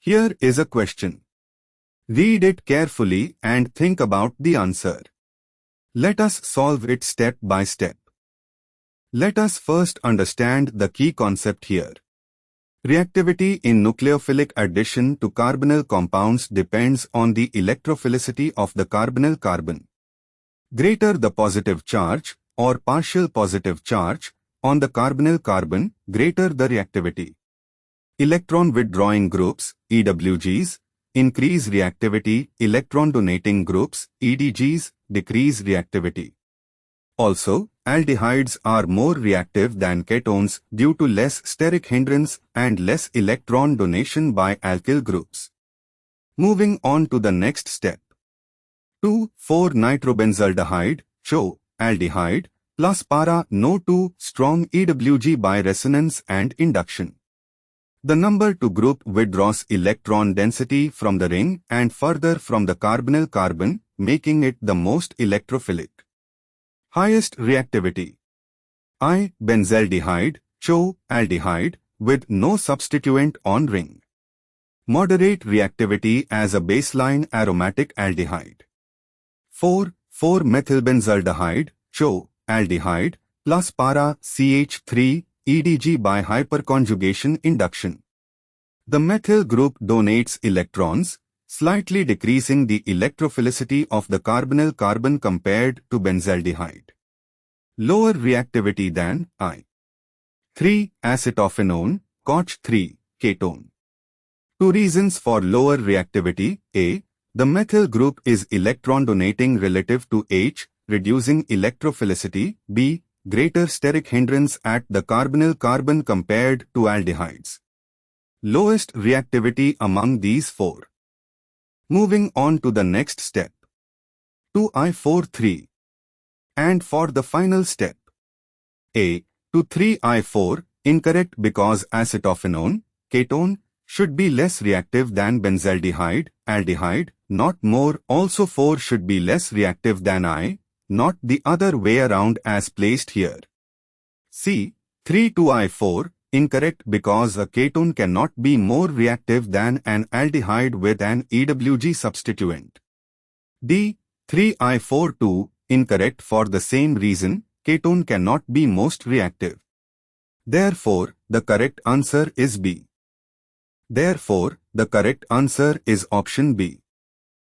Here is a question. Read it carefully and think about the answer. Let us solve it step by step. Let us first understand the key concept here. Reactivity in nucleophilic addition to carbonyl compounds depends on the electrophilicity of the carbonyl carbon. Greater the positive charge or partial positive charge on the carbonyl carbon, greater the reactivity. Electron withdrawing groups, EWGs, increase reactivity, electron donating groups, EDGs, decrease reactivity. Also, aldehydes are more reactive than ketones due to less steric hindrance and less electron donation by alkyl groups. Moving on to the next step. 2,4-nitrobenzaldehyde, ChO, aldehyde, plus para-NO2 strong EWG by resonance and induction. The number 2 group withdraws electron density from the ring and further from the carbonyl carbon, making it the most electrophilic. Highest reactivity. I-benzaldehyde, ChO, aldehyde, with no substituent on ring. Moderate reactivity as a baseline aromatic aldehyde. 4,4-methylbenzaldehyde, ChO, aldehyde, plus para-CH3, EDG by hyperconjugation induction. The methyl group donates electrons, slightly decreasing the electrophilicity of the carbonyl carbon compared to benzaldehyde. Lower reactivity than I. 3-acetophenone, ChO3, ketone. 2 reasons for lower reactivity. A. The methyl group is electron donating relative to H, reducing electrophilicity. B. Greater steric hindrance at the carbonyl carbon compared to aldehydes. Lowest reactivity among these 4. Moving on to the next step. 2I43. And for the final step. A. 2,3I4, incorrect because acetophenone, ketone, should be less reactive than benzaldehyde, aldehyde, not more. Also 4 should be less reactive than I, not the other way around as placed here. C. 3,2I4, incorrect because a ketone cannot be more reactive than an aldehyde with an EWG substituent. D. 3I42, incorrect for the same reason, ketone cannot be most reactive. Therefore, the correct answer is B. Therefore, the correct answer is option B.